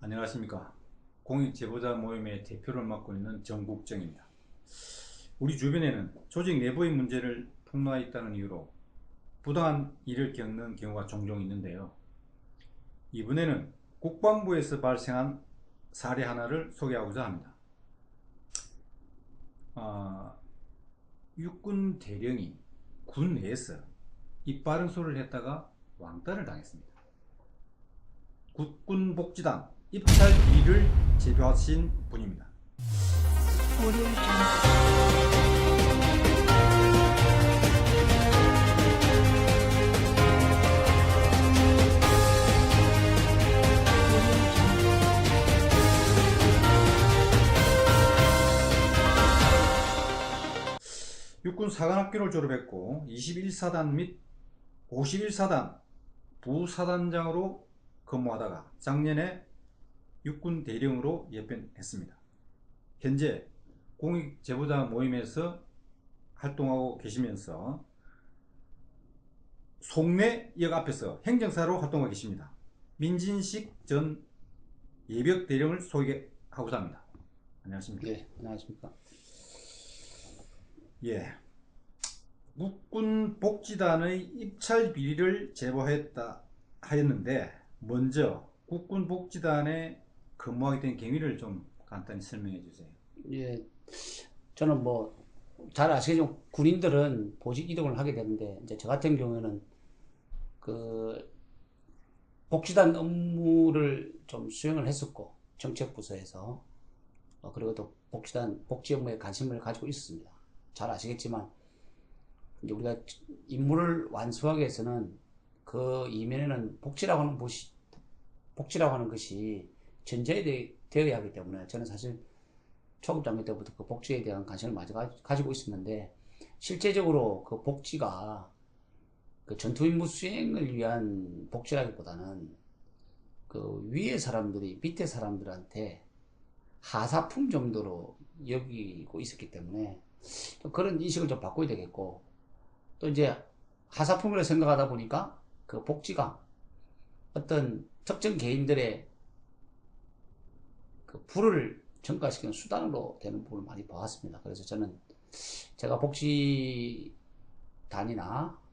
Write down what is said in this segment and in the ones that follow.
안녕하십니까. 공익제보자 모임의 대표를 맡고 있는 정국정입니다. 우리 주변에는 조직 내부의 문제를 폭로하 있다는 이유로 부당한 일을 겪는 경우가 종종 있는데요. 이번에는 국방부에서 발생한 사례 하나를 소개하고자 합니다. 육군 대령이 군 내에서 입바른 소리를 했다가 왕따를 당했습니다. 국군복지단 입찰 비리를 제보하신 분입니다. 육군 사관학교를 졸업했고 21사단 및 51사단 부사단장으로 근무하다가 작년에 육군 대령으로 예편했습니다. 현재 공익제보자 모임에서 활동하고 계시면서 송내역 앞에서 행정사로 활동하고 계십니다. 민진식 전 예벽 대령을 소개하고자 합니다. 안녕하십니까? 네, 안녕하십니까. 예. 국군 복지단의 입찰 비리를 제보했다 하였는데, 먼저 국군 복지단에 근무하게 된 경위를 좀 간단히 설명해 주세요. 예, 저는 잘 아시겠지만 군인들은 보직 이동을 하게 되는데, 이제 저 같은 경우에는 그 복지단 업무를 좀 수행을 했었고, 정책부서에서, 그리고 또 복지단 복지 업무에 관심을 가지고 있었습니다. 잘 아시겠지만, 이제 우리가 임무를 완수하기 위해서는 그 이면에는 복지라고 하는 것이 전제되어야 하기 때문에 저는 사실 초급 단계 때부터 그 복지에 대한 관심을 많이 가지고 있었는데, 실제적으로 그 복지가 그 전투 임무 수행을 위한 복지라기보다는 그 위에 사람들이 밑에 사람들한테 하사품 정도로 여기고 있었기 때문에 또 그런 인식을 좀 바꿔야 되겠고, 또 이제 하사품을 생각하다 보니까 그 복지가 어떤 특정 개인들의 그 부를 증가시키는 수단으로 되는 부분을 많이 봐왔습니다. 그래서 저는 제가 복지단이나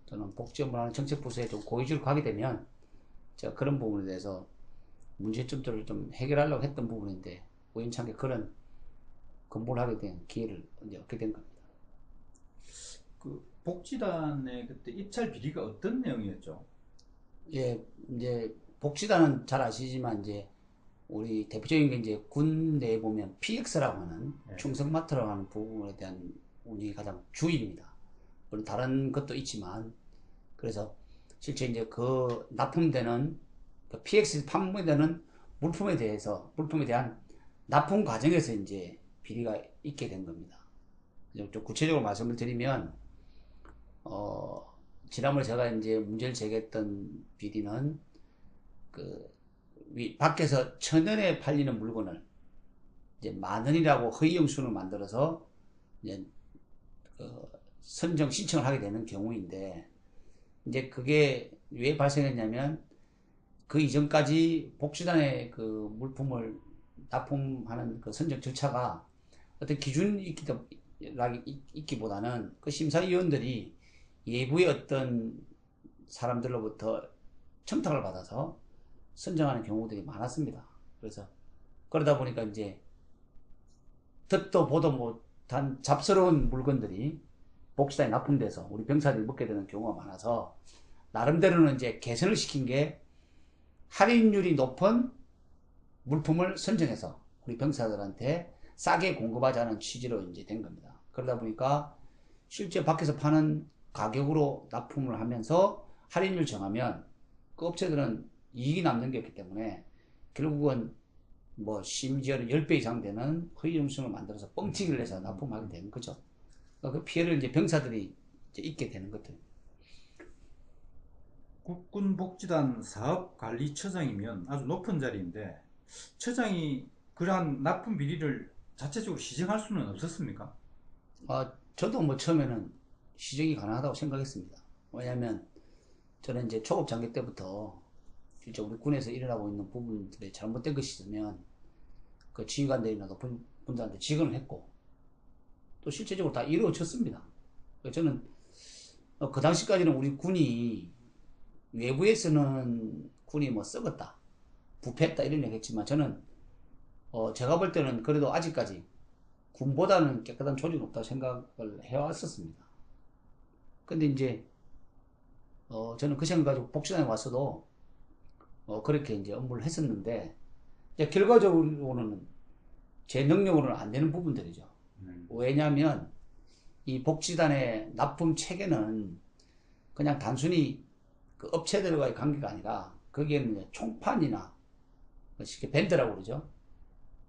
저는 복지 업무를 하는 정책부서에 좀 고위직으로 가게 되면 제가 그런 부분에 대해서 문제점들을 좀 해결하려고 했던 부분인데, 우연찮게 그런 근무를 하게 된 기회를 이제 얻게 된 겁니다. 그 복지단의 그때 입찰 비리가 어떤 내용이었죠? 예, 이제 복지단은 잘 아시지만 이제 우리 대표적인 게 이제 군 내에 보면 PX라고 하는 충성마트라고 하는 부분에 대한 운영이 가장 주입니다. 물론 다른 것도 있지만, 그래서 실제 이제 그 납품되는 그 PX 판매되는 물품에 대한 납품 과정에서 이제 비리가 있게 된 겁니다. 좀 구체적으로 말씀을 드리면, 지난번에 제가 이제 문제를 제기했던 비리는 그 밖에서 1,000원에 팔리는 물건을 이제 10,000원이라고 허위 영수증을 만들어서 이제 선정 신청을 하게 되는 경우인데, 이제 그게 왜 발생했냐면 그 이전까지 복지단의 그 물품을 납품하는 그 선정 절차가 어떤 기준이 있기보다는 그 심사위원들이 외부의 어떤 사람들로부터 청탁을 받아서 선정하는 경우들이 많았습니다. 그래서 그러다 보니까 이제 듣도 보도 못한 잡스러운 물건들이 복지단에 납품돼서 우리 병사들이 먹게 되는 경우가 많아서, 나름대로는 이제 개선을 시킨 게 할인율이 높은 물품을 선정해서 우리 병사들한테 싸게 공급하자는 취지로 이제 된 겁니다. 그러다 보니까 실제 밖에서 파는 가격으로 납품을 하면서 할인율 정하면 그 업체들은 이익이 남는 게 없기 때문에 결국은 심지어는 10배 이상 되는 허위 영수증을 만들어서 뻥튀기를 해서 납품하게 되는 거죠. 그 피해를 이제 병사들이 이제 입게 되는 것들. 국군복지단 사업관리처장이면 아주 높은 자리인데, 처장이 그러한 납품 비리를 자체적으로 시정할 수는 없었습니까? 저도 처음에는 시정이 가능하다고 생각했습니다. 왜냐하면 저는 이제 초급 장교 때부터 실제 우리 군에서 일어나고 있는 부분들에 잘못된 것이 있으면 그 지휘관들이나 높은 분들한테 지원을 했고 또 실제적으로 다 이루어졌습니다. 저는 그 당시까지는 우리 군이 외부에서는 군이 뭐 썩었다, 부패했다 이런 얘기 했지만 저는 제가 볼 때는 그래도 아직까지 군보다는 깨끗한 조직이 없다고 생각을 해왔었습니다. 근데 이제 저는 그 생각 가지고 복지단에 와서도 그렇게 이제 업무를 했었는데 이제 결과적으로는 제 능력으로는 안 되는 부분들이죠. 왜냐하면 이 복지단의 납품 체계는 그냥 단순히 그 업체들과의 관계가 아니라 거기에는 이제 총판이나 쉽게 밴드라고 그러죠.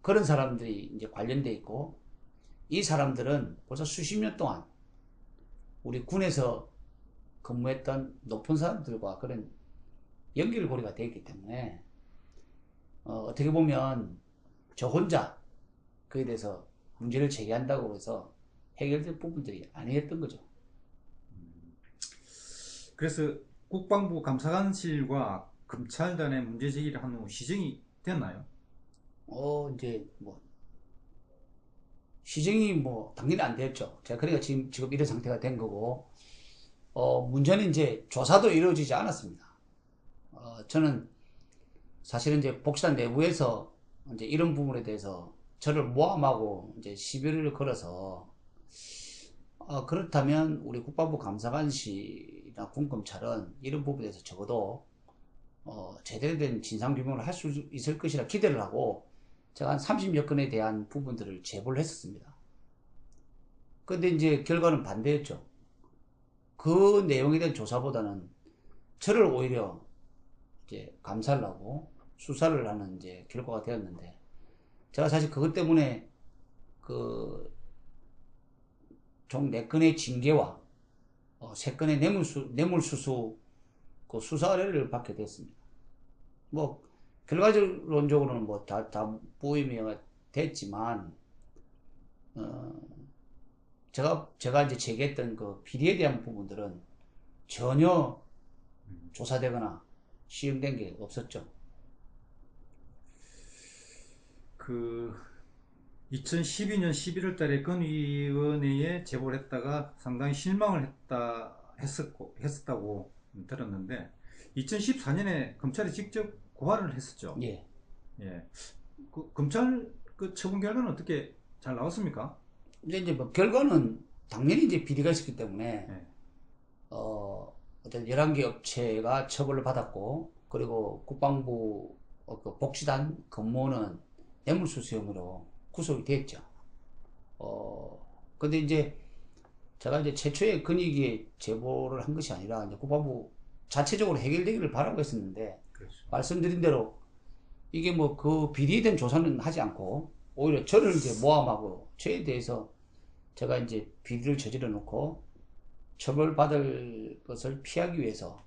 그런 사람들이 이제 관련돼 있고 이 사람들은 벌써 수십 년 동안 우리 군에서 근무했던 높은 사람들과 그런 연결고리가 되어 있기 때문에 어떻게 보면 저 혼자 그에 대해서 문제를 제기한다고 해서 해결될 부분들이 아니었던 거죠. 그래서 국방부 감사관실과 검찰단의 문제 제기를 한 후 시정이 됐나요? 이제 뭐 시정이 뭐 당연히 안 됐죠. 제가 그러니까 지금 이런 상태가 된 거고 문제는 이제 조사도 이루어지지 않았습니다. 저는 사실은 이제 복지단 내부에서 이제 이런 부분에 대해서 저를 모함하고 이제 시비를 걸어서 그렇다면 우리 국방부 감사관실이나 군검찰은 이런 부분에 대해서 적어도 제대로 된 진상규명을 할 수 있을 것이라 기대를 하고 제가 한 30여 건에 대한 부분들을 제보를 했었습니다. 근데 이제 결과는 반대였죠. 그 내용에 대한 조사보다는 저를 오히려 이제 감사를 하고 수사를 하는 이제 결과가 되었는데 제가 사실 그것 때문에 그 총 4건의 징계와 3건의 뇌물수수 그 수사 의뢰를 받게 됐습니다. 뭐 결과론적으로는 뭐 다 무혐의가 됐지만 제가 이제 제기했던 그 비리에 대한 부분들은 전혀 조사되거나 시행된 게 없었죠. 그 2012년 11월 달에 건의위원회에 제보를 했다가 상당히 실망을 했었다고 들었는데 2014년에 검찰이 직접 고발을 했었죠. 예. 예. 그 검찰 그 처분 결과는 어떻게 잘 나왔습니까? 이제 뭐 결과는 당연히 이제 비리가 있었기 때문에 예. 어떤 11개 업체가 처벌을 받았고 그리고 국방부 그 복지단 근무는 뇌물수수 혐의로 구속이 됐죠. 근데 이제 제가 이제 최초의 건의기에 제보를 한 것이 아니라 이제 국방부 자체적으로 해결되기를 바라고 했었는데 그렇죠. 말씀드린 대로 이게 뭐 그 비리에 대한 조사는 하지 않고 오히려 저를 이제 모함하고 저에 대해서 제가 이제 비리를 저질러 놓고 처벌받을 것을 피하기 위해서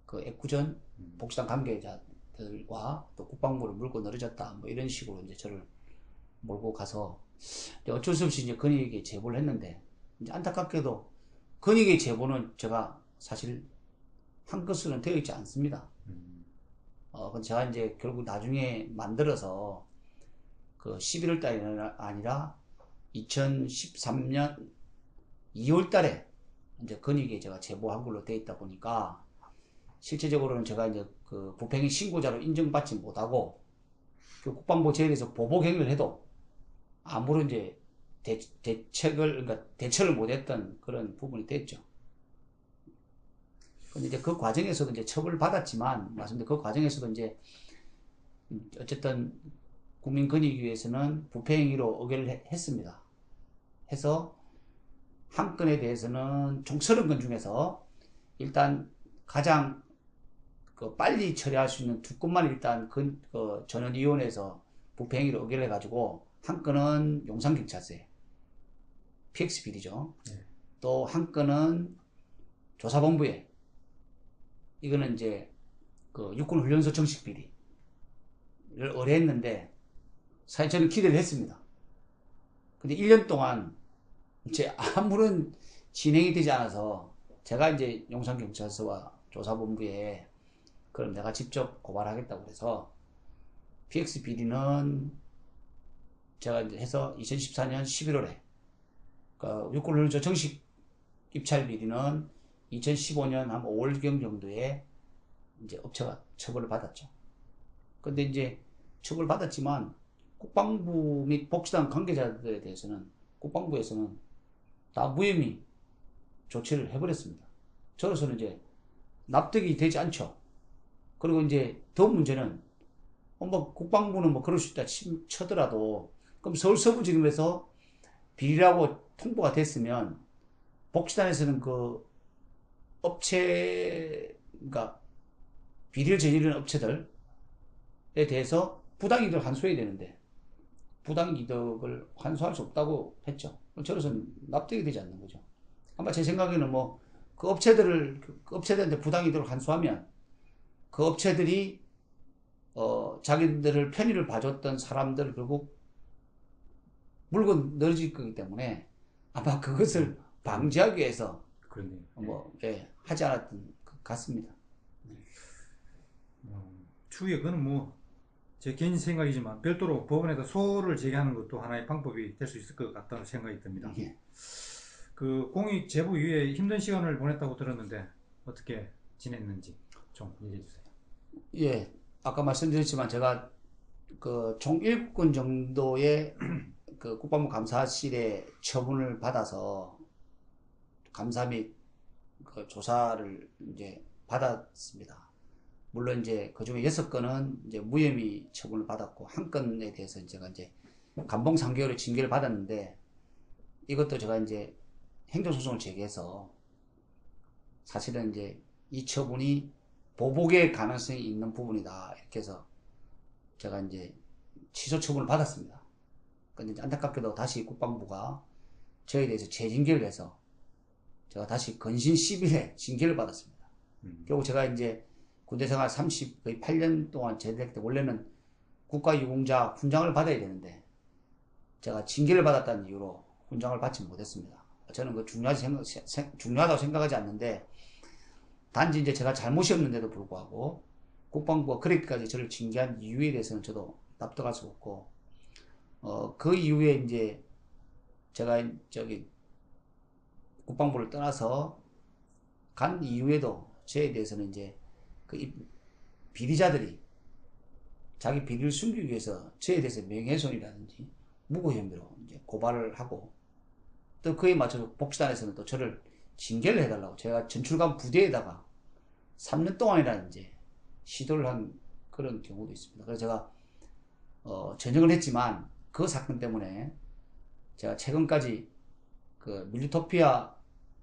그 애꿎은 복지단 관계자들과 또 국방부를 물고 늘어졌다 뭐 이런 식으로 이제 저를 몰고 가서 어쩔 수 없이 이제 건의에게 제보를 했는데 이제 안타깝게도 건의에게 제보는 제가 사실 한 것으로는 되어 있지 않습니다. 근데 제가 이제 결국 나중에 만들어서 그 11월 달이 아니라 2013년 2월 달에 이제 건의에 제가 제보한 걸로 되어 있다 보니까 실제적으로는 제가 이제 그 부패행위 신고자로 인정받지 못하고 그 국방부 제일에서 보복 행위를 해도 아무런 이제 그러니까 대처를 못했던 그런 부분이 됐죠. 근데 이제 그 과정에서도 이제 처벌을 받았지만 말씀드린 그 과정에서도 이제 어쨌든 국민권익위에서는 부패행위로 의결을 했습니다. 해서 한 건에 대해서는 총 30건 중에서 일단 가장 그 빨리 처리할 수 있는 2건만 일단 그 전원위원회에서 부패행위로 의결을 해가지고 한 건은 용산경찰서에 PX 비리죠. 네. 또 한 건은 조사본부에 이거는 이제 그 육군훈련소 정식 비리를 의뢰했는데 사실 저는 기대를 했습니다. 근데 1년 동안 이제 아무런 진행이 되지 않아서 제가 이제 용산경찰서와 조사본부에 그럼 내가 직접 고발하겠다고 해서 PX 비리는 제가 이제 해서 2014년 11월에 육군훈련 정식 입찰 비리는 2015년 한 5월경 정도에 이제 업체가 처벌을 받았죠. 근데 이제 처벌을 받았지만 국방부 및 복지단 관계자들에 대해서는 국방부에서는 다 무혐의 조치를 해버렸습니다. 저로서는 이제 납득이 되지 않죠. 그리고 이제 더 문제는 뭐 국방부는 뭐 그럴 수 있다 쳐더라도 그럼 서울 서부지검에서 비리라고 통보가 됐으면 복지단에서는 그 업체, 그러니까 비리를 저지르는 업체들에 대해서 부당이득을 환수해야 되는데 부당이득을 환수할 수 없다고 했죠. 저로서는 납득이 되지 않는 거죠. 아마 제 생각에는 뭐 그 업체들한테 부당이득을 환수하면 그 업체들이 자기들을 편의를 봐줬던 사람들 결국 물건 늘어질 거기 때문에 아마 그것을 방지하기 위해서 그러네요. 뭐 하지 않았던 것 같습니다. 추후에 그거는 뭐 제 개인 생각이지만 별도로 법원에다 소를 제기하는 것도 하나의 방법이 될 수 있을 것 같다는 생각이 듭니다. 예. 그 공익 제보 이후에 힘든 시간을 보냈다고 들었는데 어떻게 지냈는지 좀 얘기해 주세요. 예, 아까 말씀드렸지만 제가 그 총 7건 정도의 그 국방부 감사실에 처분을 받아서 감사 및 그 조사를 이제 받았습니다. 물론 이제 그 중에 6건은 이제 무혐의 처분을 받았고 한 건에 대해서 제가 이제 감봉 3개월의 징계를 받았는데 이것도 제가 이제 행정소송을 제기해서 사실은 이제 이 처분이 보복의 가능성이 있는 부분이다 이렇게 해서 제가 이제 취소 처분을 받았습니다. 근데 안타깝게도 다시 국방부가 저에 대해서 재징계를 해서 제가 다시 건신 10일에 징계를 받았습니다. 결국 제가 이제 군대 생활 거의 8년 동안 제대할 때 원래는 국가유공자 훈장을 받아야 되는데 제가 징계를 받았다는 이유로 훈장을 받지 못했습니다. 저는 그 중요하다고 생각하지 않는데 단지 이제 제가 잘못이 없는데도 불구하고 국방부가 그렇게까지 저를 징계한 이유에 대해서는 저도 납득할 수 없고 그 이후에 이제 제가 저기 국방부를 떠나서 간 이후에도 저에 대해서는 이제 그 비리자들이 자기 비리를 숨기기 위해서 저에 대해서 명예훼손이라든지 무고 혐의로 이제 고발을 하고 또 그에 맞춰서 복지단에서는 또 저를 징계를 해달라고 제가 전출간 부대에다가 3년 동안이나 이제 시도를 한 그런 경우도 있습니다. 그래서 제가 전역을 했지만 그 사건 때문에 제가 최근까지 그 밀리토피아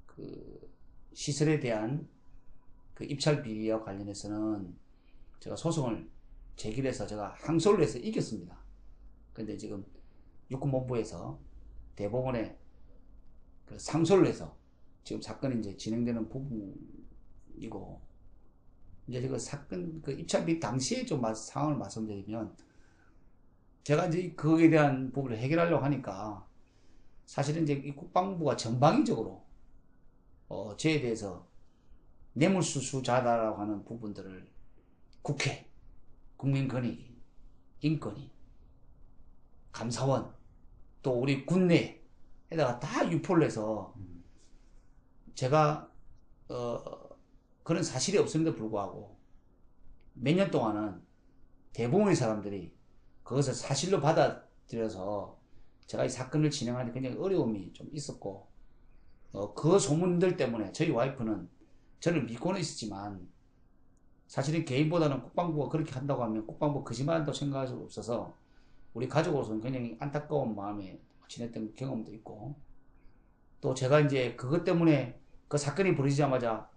그 시설에 대한 그 입찰 비리와 관련해서는 제가 소송을 제기해서 제가 항소를 해서 이겼습니다. 근데 지금 육군본부에서 대법원에 그 상소를 해서 지금 사건이 이제 진행되는 부분이고 이제 그 사건 그 입찰 비리 당시에 좀 상황을 말씀드리면 제가 이제 거기에 대한 부분을 해결하려고 하니까 사실은 이제 이 국방부가 전방위적으로 저에 대해서 뇌물수수자다라고 하는 부분들을 국회, 국민권익위, 인권위, 감사원, 또 우리 군내에다가 다 유포를 해서 제가 그런 사실이 없음에도 불구하고 몇 년 동안은 대부분의 사람들이 그것을 사실로 받아들여서 제가 이 사건을 진행하는데 굉장히 어려움이 좀 있었고 그 소문들 때문에 저희 와이프는 저를 믿고는 있었지만 사실은 개인보다는 국방부가 그렇게 한다고 하면 국방부 거짓말한다고 생각할 수 없어서 우리 가족으로서는 굉장히 안타까운 마음에 지냈던 경험도 있고 또 제가 이제 그것 때문에 그 사건이 벌어지자마자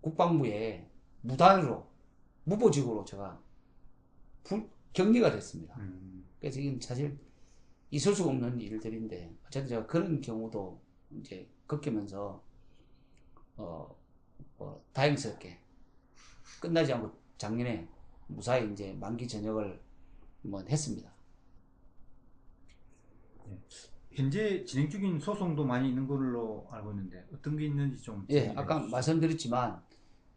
국방부에 무단으로 무보직으로 제가 격리가 됐습니다. 그래서 이건 사실 있을 수가 없는 일들인데 어쨌든 제가 그런 경우도 이제 겪으면서 다행스럽게 끝나지 않고 작년에 무사히 이제 만기 전역을 한번 했습니다. 네. 현재 진행 중인 소송도 많이 있는 걸로 알고 있는데 어떤 게 있는지 좀 예, 아까 말씀드렸지만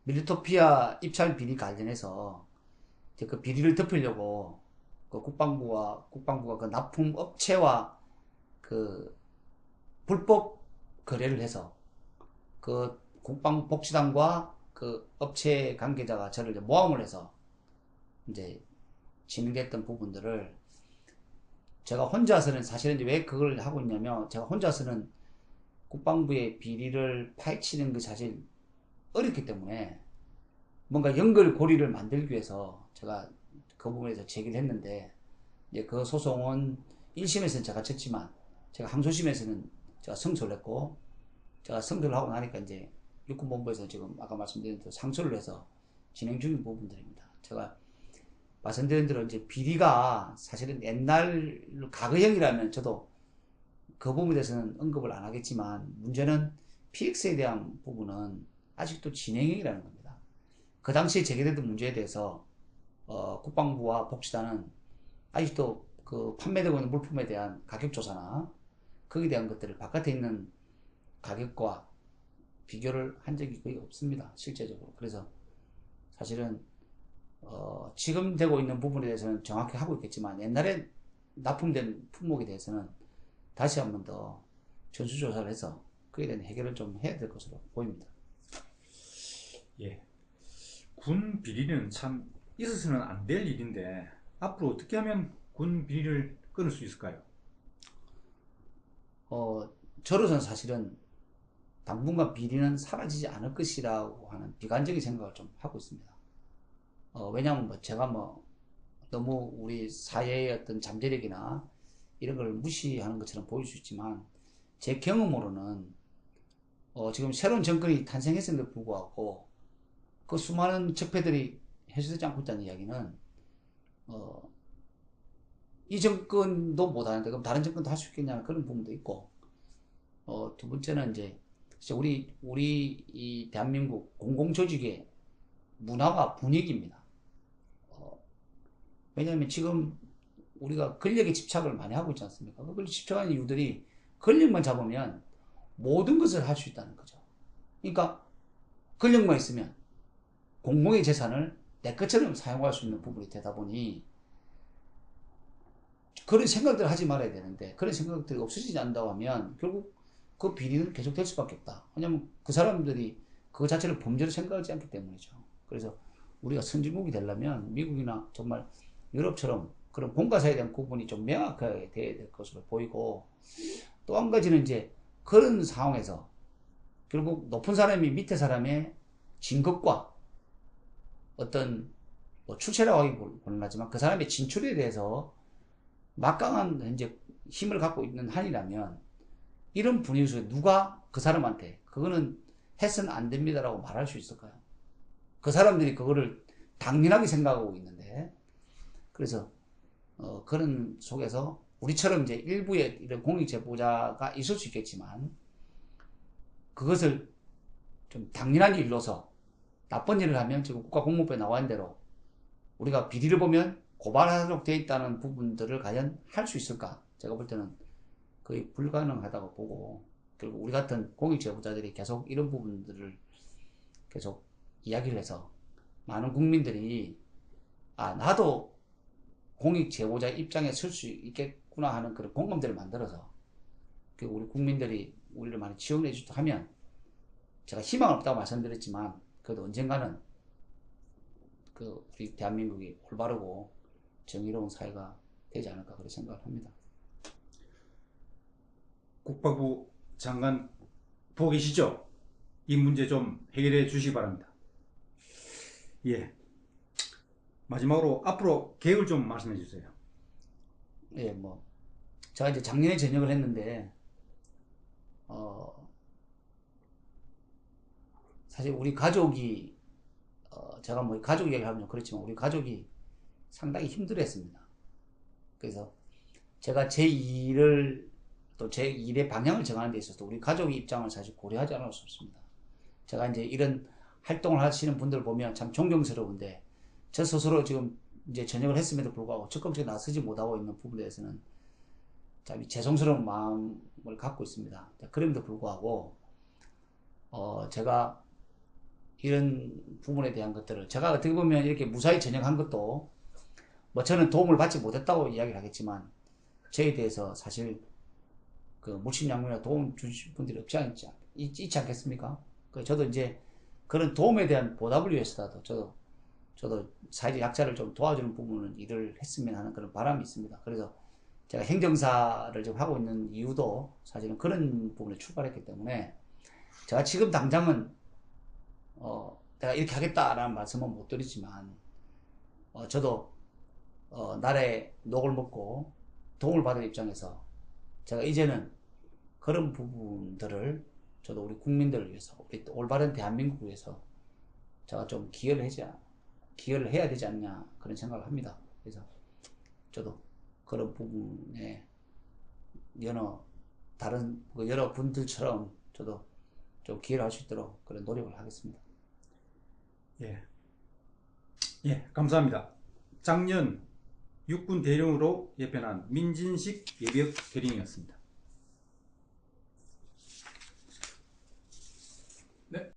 밀리토피아 입찰 비리 관련해서 이제 그 비리를 덮으려고 그 국방부가 그 납품 업체와 그 불법 거래를 해서 그 국방복지단과 그 업체 관계자가 저를 이제 모함을 해서 이제 진행됐던 부분들을 제가 혼자서는 사실은 이제 왜 그걸 하고 있냐면 제가 혼자서는 국방부의 비리를 파헤치는 그 사실 어렵기 때문에 뭔가 연결고리를 만들기 위해서 제가 그 부분에서 제기를 했는데 이제 그 소송은 1심에서는 제가 졌지만 제가 항소심에서는 제가 승소를 했고 제가 승소를 하고 나니까 이제 육군본부에서 지금 아까 말씀드린 대로 상소를 해서 진행 중인 부분들입니다. 제가 말씀드린 대로 이제 비리가 사실은 옛날 과거형이라면 저도 그 부분에 대해서는 언급을 안 하겠지만 문제는 PX에 대한 부분은 아직도 진행형이라는 겁니다. 그 당시에 제기됐던 문제에 대해서 국방부와 복지단은 아직도 그 판매되고 있는 물품에 대한 가격 조사나 거기에 대한 것들을 바깥에 있는 가격과 비교를 한 적이 거의 없습니다. 실제적으로. 그래서 사실은 지금 되고 있는 부분에 대해서는 정확히 하고 있겠지만 옛날에 납품된 품목에 대해서는 다시 한 번 더 전수조사를 해서 그에 대한 해결을 좀 해야 될 것으로 보입니다. 예. 군 비리는 참 있어서는 안 될 일인데 앞으로 어떻게 하면 군 비리를 끊을 수 있을까요? 저로서는 사실은 당분간 비리는 사라지지 않을 것이라고 하는 비관적인 생각을 좀 하고 있습니다. 왜냐하면 뭐 제가 뭐 너무 우리 사회의 어떤 잠재력이나 이런 걸 무시하는 것처럼 보일 수 있지만 제 경험으로는 지금 새로운 정권이 탄생했음에도 불구하고 그 수많은 적폐들이 해소되지 않고 있다는 이야기는 이 정권도 못하는데 그럼 다른 정권도 할 수 있겠냐는 그런 부분도 있고 두 번째는 이제 우리 이 대한민국 공공조직의 문화와 분위기입니다. 왜냐하면 지금 우리가 권력에 집착을 많이 하고 있지 않습니까? 그걸 집착하는 이유들이 권력만 잡으면 모든 것을 할 수 있다는 거죠. 그러니까 권력만 있으면 공공의 재산을 내 것처럼 사용할 수 있는 부분이 되다 보니 그런 생각들을 하지 말아야 되는데 그런 생각들이 없어지지 않는다고 하면 결국 그 비리는 계속될 수밖에 없다. 왜냐하면 그 사람들이 그 자체를 범죄로 생각하지 않기 때문이죠. 그래서 우리가 선진국이 되려면 미국이나 정말 유럽처럼 그런 본과사에 대한 구분이 좀 명확하게 돼야 될 것으로 보이고 또 한 가지는 이제 그런 상황에서 결국 높은 사람이 밑에 사람의 진급과 어떤 뭐 출세라고 하기 곤란하지만 그 사람의 진출에 대해서 막강한 현재 힘을 갖고 있는 한이라면 이런 분위기 속에 누가 그 사람한테 그거는 해서는 안 됩니다라고 말할 수 있을까요? 그 사람들이 그거를 당연하게 생각하고 있는데 그래서 그런 속에서 우리처럼 이제 일부의 이런 공익 제보자가 있을 수 있겠지만 그것을 좀 당연한 일로서 나쁜 일을 하면 지금 국가공무법에 나와 있는 대로 우리가 비리를 보면 고발하도록 되어 있다는 부분들을 과연 할 수 있을까? 제가 볼 때는 거의 불가능하다고 보고 결국 우리 같은 공익 제보자들이 계속 이런 부분들을 계속 이야기를 해서 많은 국민들이 나도 공익 제보자 입장에 설 수 있겠구나 하는 그런 공감대를 만들어서 우리 국민들이 우리를 많이 지원해 주도 하면 제가 희망은 없다고 말씀드렸지만 그래도 언젠가는 우리 대한민국이 올바르고 정의로운 사회가 되지 않을까 그렇게 생각을 합니다. 국방부 장관 보고 계시죠? 이 문제 좀 해결해 주시기 바랍니다. 예. 마지막으로 앞으로 계획을 좀 말씀해 주세요. 예, 제가 이제 작년에 전역을 했는데, 사실 우리 가족이, 제가 가족 이야기를 하면 좀 그렇지만 우리 가족이 상당히 힘들어 했습니다. 그래서 제가 제 일을 또 제 일의 방향을 정하는 데 있어서 우리 가족의 입장을 사실 고려하지 않을 수 없습니다. 제가 이제 이런 활동을 하시는 분들 보면 참 존경스러운데 저 스스로 지금 이제 전역을 했음에도 불구하고 적극적으로 나서지 못하고 있는 부분에 대해서는 참 죄송스러운 마음을 갖고 있습니다. 그럼에도 불구하고 제가 이런 부분에 대한 것들을 제가 어떻게 보면 이렇게 무사히 전역한 것도 뭐 저는 도움을 받지 못했다고 이야기를 하겠지만 저에 대해서 사실 그 물심양면에 도움 주신 분들이 있지 않겠습니까? 저도 이제 그런 도움에 대한 보답을 위해서라도 저도 사회적 약자를 좀 도와주는 부분은 일을 했으면 하는 그런 바람이 있습니다. 그래서 제가 행정사를 지금 하고 있는 이유도 사실은 그런 부분에 출발했기 때문에 제가 지금 당장은 내가 이렇게 하겠다라는 말씀은 못 드리지만 저도 날에 녹을 먹고 도움을 받을 입장에서 제가 이제는 그런 부분들을 저도 우리 국민들을 위해서 우리 올바른 대한민국을 위해서 제가 좀 기여를 해야 되지 않냐 그런 생각을 합니다. 그래서 저도 그런 부분에 여러 분들처럼 저도 좀 기여를 할 수 있도록 그런 노력을 하겠습니다. 예, 예, 감사합니다. 작년 육군 대령으로 예편한 민진식 예비역 대령이었습니다.